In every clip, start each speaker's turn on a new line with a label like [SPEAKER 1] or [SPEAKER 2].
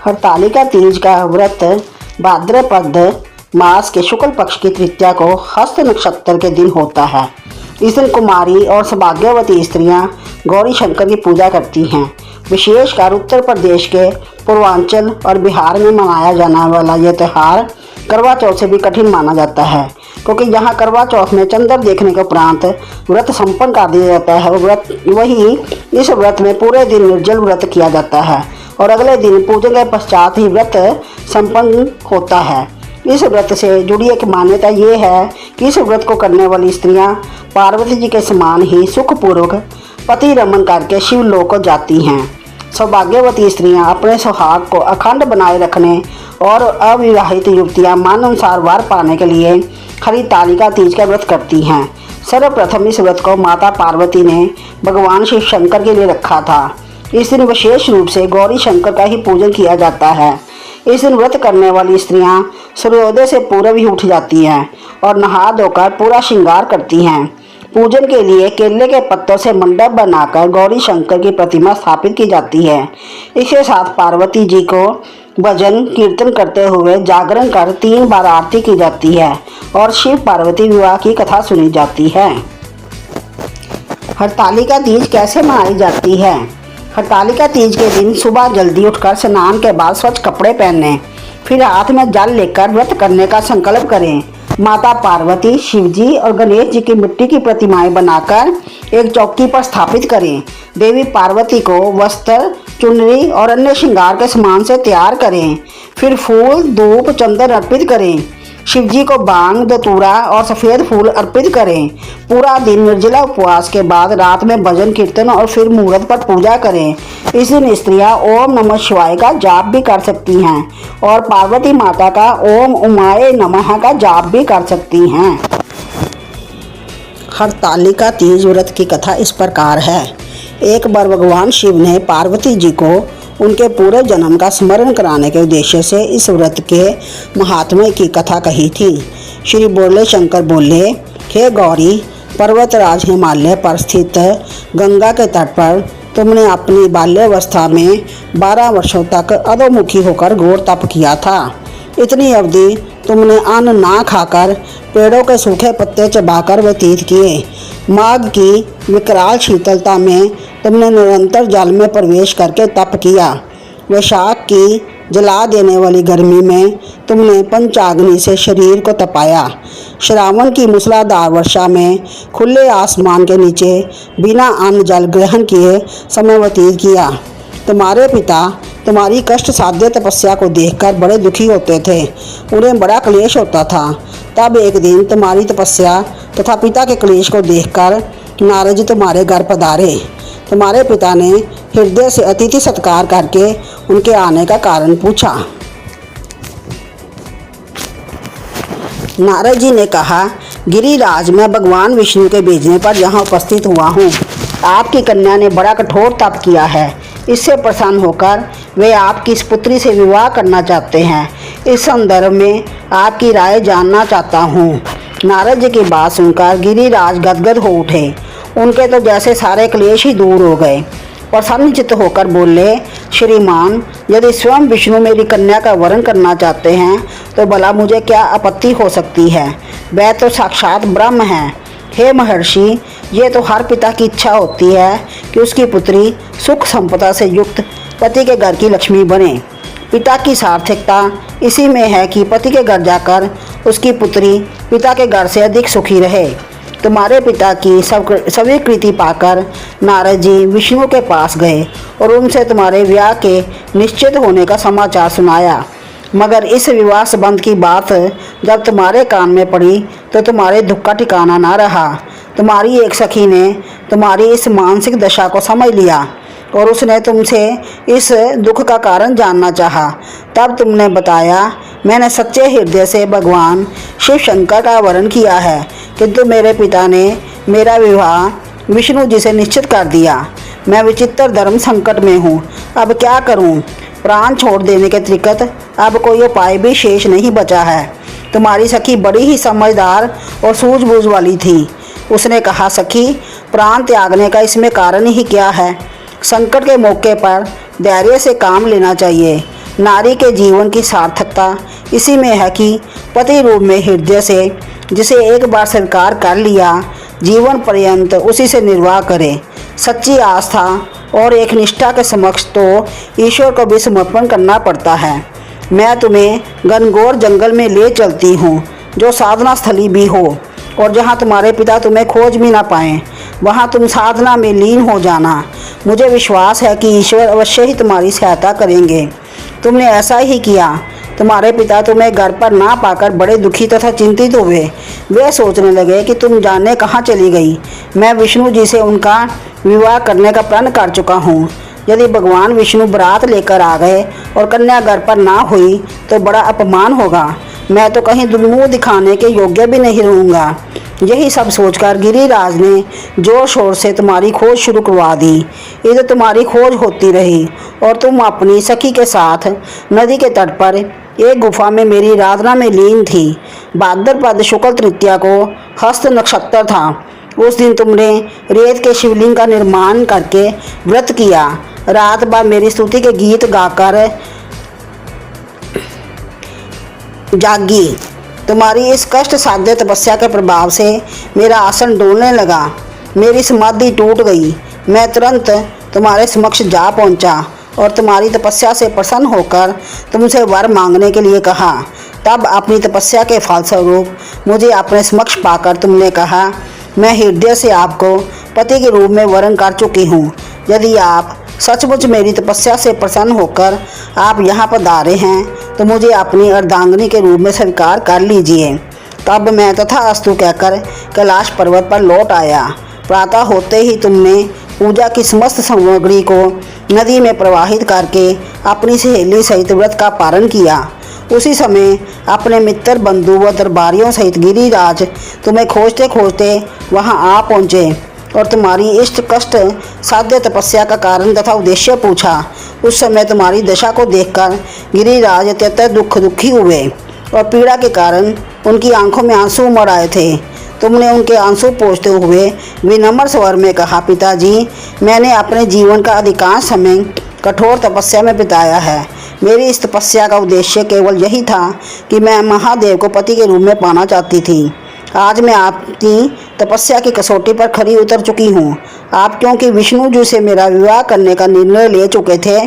[SPEAKER 1] हरतालिका तीज का व्रत भाद्रपद मास के शुक्ल पक्ष की तृतीया को हस्त नक्षत्र के दिन होता है। इस दिन कुमारी और सौभाग्यवती स्त्रियां गौरी शंकर की पूजा करती हैं। विशेषकर उत्तर प्रदेश के पूर्वांचल और बिहार में मनाया जाने वाला यह त्यौहार करवा चौथ से भी कठिन माना जाता है, क्योंकि यहाँ करवा चौथ में चंद्र देखने के उपरांत व्रत संपन्न कर दिया जाता है। इस व्रत में पूरे दिन निर्जल व्रत किया जाता है और अगले दिन पूजन के पश्चात ही व्रत संपन्न होता है। इस व्रत से जुड़ी एक मान्यता ये है कि इस व्रत को करने वाली स्त्रियां पार्वती जी के समान ही सुखपूर्वक पति रमन करके शिवलोक को जाती हैं। सौभाग्यवती स्त्रियां अपने सुहाग को अखंड बनाए रखने और अविवाहित युवतियां मानानुसार वर पाने के लिए हरितालिका तीज का व्रत करती हैं। सर्वप्रथम इस व्रत को माता पार्वती ने भगवान शिव शंकर के लिए रखा था। इस दिन विशेष रूप से गौरी शंकर का ही पूजन किया जाता है। इस दिन व्रत करने वाली स्त्रियां सूर्योदय से पूर्व ही उठ जाती हैं और नहा धोकर पूरा श्रृंगार करती हैं। पूजन के लिए केले के पत्तों से मंडप बनाकर गौरी शंकर की प्रतिमा स्थापित की जाती है। इसके साथ पार्वती जी को भजन कीर्तन करते हुए जागरण कर 3 बार आरती की जाती है और शिव पार्वती विवाह की कथा सुनी जाती है। हरतालिका तीज कैसे मनाई जाती है? हरतालिका तीज के दिन सुबह जल्दी उठकर स्नान के बाद स्वच्छ कपड़े पहनें, फिर हाथ में जल लेकर व्रत करने का संकल्प करें। माता पार्वती, शिवजी और गणेश जी की मिट्टी की प्रतिमाएं बनाकर एक चौकी पर स्थापित करें। देवी पार्वती को वस्त्र, चुनरी और अन्य श्रृंगार के सामान से तैयार करें। फिर फूल, धूप, चंदन अर्पित करें। शिवजी को बांग, धतूरा और सफ़ेद फूल अर्पित करें। पूरा दिन निर्जला उपवास के बाद रात में भजन कीर्तन और फिर मुहूर्त पर पूजा करें। इस दिन स्त्रियां ओम नमः शिवाय का जाप भी कर सकती हैं और पार्वती माता का ओम उमाय नमः का जाप भी कर सकती हैं। हरतालिका तीज व्रत की कथा इस प्रकार है। एक बार भगवान शिव ने पार्वती जी को उनके पूरे जन्म का स्मरण कराने के उद्देश्य से इस व्रत के महात्म्य की कथा कही थी। श्री बोले शंकर बोले, हे गौरी, पर्वतराज हिमालय पर स्थित गंगा के तट पर तुमने अपनी बाल्यावस्था में 12 वर्षों तक अधोमुखी होकर घोर तप किया था। इतनी अवधि तुमने अन्न ना खाकर पेड़ों के सूखे पत्ते चबाकर व्यतीत किए। माघ की विकराल शीतलता में तुमने निरंतर जल में प्रवेश करके तप किया। वैशाख की जला देने वाली गर्मी में तुमने पंचाग्नि से शरीर को तपाया। श्रावण की मूसलाधार वर्षा में खुले आसमान के नीचे बिना अन्न जल ग्रहण किए समय व्यतीत किया। तुम्हारे पिता तुम्हारी कष्ट साध्य तपस्या को देखकर बड़े दुखी होते थे। उन्हें बड़ा क्लेश होता था। तब एक दिन तुम्हारी तपस्या तथा पिता के क्लेश को देखकर नारद जी तुम्हारे घर पधारे। तुम्हारे पिता ने हृदय से अतिथि सत्कार करके उनके आने का कारण पूछा। नारद जी ने कहा, गिरिराज, मैं भगवान विष्णु के भेजने पर यहाँ उपस्थित हुआ हूँ। आपकी कन्या ने बड़ा कठोर तप किया है। इससे प्रसन्न होकर वे आपकी इस पुत्री से विवाह करना चाहते हैं। इस संदर्भ में आपकी राय जानना चाहता हूँ। नारद जी की बात सुनकर गिरिराज गदगद हो उठे। उनके तो जैसे सारे क्लेश ही दूर हो गए। प्रसन्नचित्त होकर बोले, श्रीमान, यदि स्वयं विष्णु मेरी कन्या का वरण करना चाहते हैं तो भला मुझे क्या आपत्ति हो सकती है? वह तो साक्षात ब्रह्म है। हे महर्षि, ये तो हर पिता की इच्छा होती है कि उसकी पुत्री सुख संपदा से युक्त पति के घर की लक्ष्मी बने। पिता की सार्थकता इसी में है कि पति के घर जाकर उसकी पुत्री पिता के घर से अधिक सुखी रहे। तुम्हारे पिता की स्वीकृति पाकर नारद जी विष्णु के पास गए और उनसे तुम्हारे विवाह के निश्चित होने का समाचार सुनाया। मगर इस विवाह संबंध की बात जब तुम्हारे कान में पड़ी तो तुम्हारे दुख का ठिकाना ना रहा। तुम्हारी एक सखी ने तुम्हारी इस मानसिक दशा को समझ लिया और उसने तुमसे इस दुख का कारण जानना चाहा। तब तुमने बताया, मैंने सच्चे हृदय से भगवान शिव शंकर का वरण किया है, किंतु मेरे पिता ने मेरा विवाह विष्णु जी से निश्चित कर दिया। मैं विचित्र धर्म संकट में हूँ। अब क्या करूँ? प्राण छोड़ देने के अतिरिक्त अब कोई उपाय भी शेष नहीं बचा है। तुम्हारी सखी बड़ी ही समझदार और सूझबूझ वाली थी। उसने कहा, सखी, प्राण त्यागने का इसमें कारण ही क्या है? संकट के मौके पर धैर्य से काम लेना चाहिए। नारी के जीवन की सार्थकता इसी में है कि पति रूप में हृदय से जिसे एक बार स्वीकार कर लिया, जीवन पर्यंत उसी से निर्वाह करे। सच्ची आस्था और एक निष्ठा के समक्ष तो ईश्वर को भी समर्पण करना पड़ता है। मैं तुम्हें घनघोर जंगल में ले चलती हूँ, जो साधना स्थली भी हो, और जहाँ तुम्हारे पिता तुम्हें खोज भी ना पाएं, वहाँ तुम साधना में लीन हो जाना। मुझे विश्वास है कि ईश्वर अवश्य ही तुम्हारी सहायता करेंगे। तुमने ऐसा ही किया। तुम्हारे पिता तुम्हें घर पर ना पाकर बड़े दुखी तथा चिंतित हुए। वे सोचने लगे कि तुम जाने कहाँ चली गई। मैं विष्णु जी से उनका विवाह करने का प्रण कर चुका हूँ। यदि भगवान विष्णु बारात लेकर आ गए और कन्या घर पर ना हुई तो बड़ा अपमान होगा। मैं तो कहीं मुँह दिखाने के योग्य भी नहीं रहूँगा। यही सब सोचकर गिरिराज ने जोर शोर से तुम्हारी खोज शुरू करवा दी। इधर तुम्हारी खोज होती रही और तुम अपनी सखी के साथ नदी के तट पर एक गुफा में मेरी आराधना में लीन थी। भाद्रपद शुक्ल तृतीया को हस्त नक्षत्र था। उस दिन तुमने रेत के शिवलिंग का निर्माण करके व्रत किया। रात भर मेरी स्तुति के गीत गाकर जागी। तुम्हारी इस कष्ट साध्य तपस्या के प्रभाव से मेरा आसन डोलने लगा। मेरी समाधि टूट गई। मैं तुरंत तुम्हारे समक्ष जा पहुंचा और तुम्हारी तपस्या से प्रसन्न होकर तुमसे वर मांगने के लिए कहा। तब अपनी तपस्या के फलस्वरूप मुझे अपने समक्ष पाकर तुमने कहा, मैं हृदय से आपको पति के रूप में वरण कर चुकी हूँ। यदि आप सचमुच मेरी तपस्या से प्रसन्न होकर आप यहाँ पधारे हैं तो मुझे अपनी अर्धांगिनी के रूप में स्वीकार कर लीजिए। तब मैं तथास्तु कहकर कैलाश पर्वत पर लौट आया। प्रातः होते ही तुमने पूजा की समस्त सामग्री को नदी में प्रवाहित करके अपनी सहेली सहित व्रत का पारण किया। उसी समय अपने मित्र बंधु व दरबारियों सहित गिरिराज तुम्हें खोजते खोजते वहां आ पहुँचे और तुम्हारी इष्ट कष्ट साध्य तपस्या का कारण तथा उद्देश्य पूछा। उस समय तुम्हारी दशा को देखकर गिरिराज अत्यंत दुखी हुए और पीड़ा के कारण उनकी आंखों में आंसू उमड़ आए थे। तुमने उनके आंसू पोंछते हुए विनम्र स्वर में कहा, पिताजी, मैंने अपने जीवन का अधिकांश समय कठोर तपस्या में बिताया है। मेरी इस तपस्या का उद्देश्य केवल यही था कि मैं महादेव को पति के रूप में पाना चाहती थी। आज मैं आपकी तपस्या की कसौटी पर खरी उतर चुकी हूँ। आप क्योंकि विष्णु जी से मेरा विवाह करने का निर्णय ले चुके थे,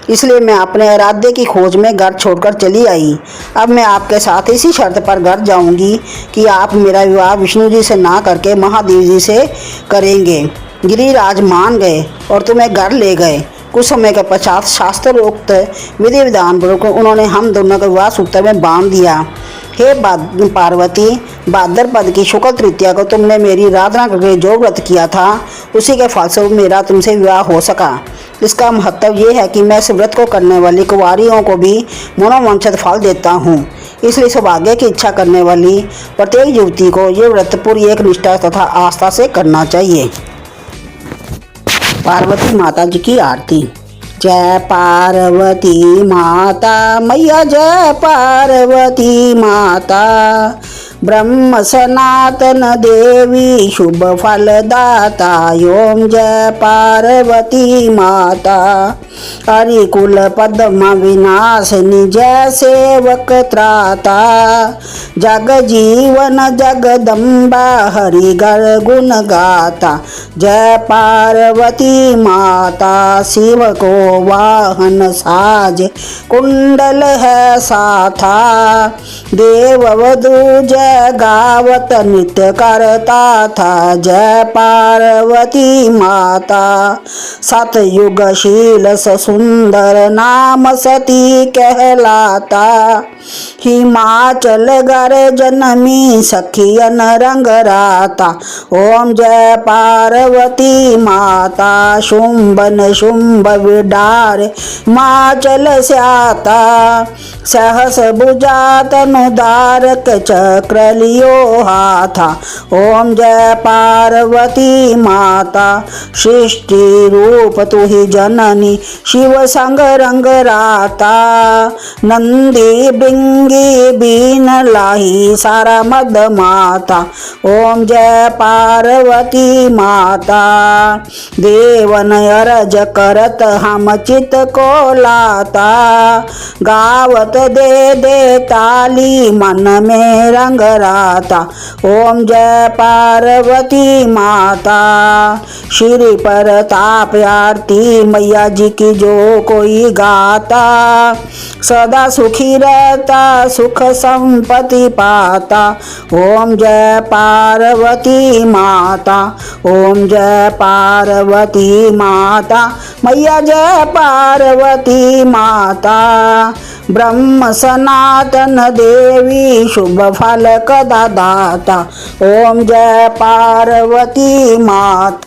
[SPEAKER 1] इसलिए मैं अपने आराध्य की खोज में घर छोड़कर चली आई। अब मैं आपके साथ इसी शर्त पर घर जाऊंगी कि आप मेरा विवाह विष्णु जी से ना करके महादेव जी से करेंगे। गिरिराज मान गए और तुम्हें घर ले गए। कुछ समय के पश्चात शास्त्रोक्त विधि विधान पूर्वक उन्होंने हम दोनों को विवाह सूत्र में बांध दिया। हे पार्वती, भाद्रपद की शुक्ल तृतीया को तुमने मेरी आराधना करके जो व्रत किया था, उसी के फलस्वरूप मेरा तुमसे विवाह हो सका। इसका महत्व ये है कि मैं इस व्रत को करने वाली कुंवारियों को भी मनोवांछित फल देता हूँ। इसलिए सौभाग्य की इच्छा करने वाली प्रत्येक युवती को ये व्रत पूरी एक निष्ठा तथा आस्था से करना चाहिए। पार्वती माता जी की आरती। जय पार्वती माता मैया, जय पार्वती माता। ब्रह्म सनातन देवी शुभ फलदाता, ओम जय पार्वती माता। हरिकुल पद्म विनाशिनी, जय सेवक त्राता। जग जीवन जगदम्बा, हरि घर गुण गाता। जय पार्वती माता। शिव को वाहन साज, कुंडल है साथा। देव वधू जय गावत नित्य करता था। जय पार्वती माता। सतयुगशील सुंदर नाम सती कहलाता। हिमाचल गर जनमी सखियन रंग राता। ओम जय पार्वती माता। शुंभन शुंभ विडार हिमाचल से आता। सहस भुजा तनुधारक चक्र लियो हाथा। ओम जय पार्वती माता। सृष्टि रूप तु ही जननी, शिव संग रंग राता, नंदी बिंगी बीन लाही सारा मद माता। ओम जय पार्वती माता। देवन अरज करत हम चित को लाता, गावत दे दे ताली मन में रंग राता। ओम जय पार्वती माता। श्री प्रताप आरती मैया जी की जो कोई गाता, सदा सुखी रहता सुख संपत्ति पाता। ओम जय पार्वती माता। ओम जय पार्वती माता। मैया जय पार्वती माता। ब्रह्म सनातन देवी शुभ फल कदा दाता। ओम जय पार्वती माता।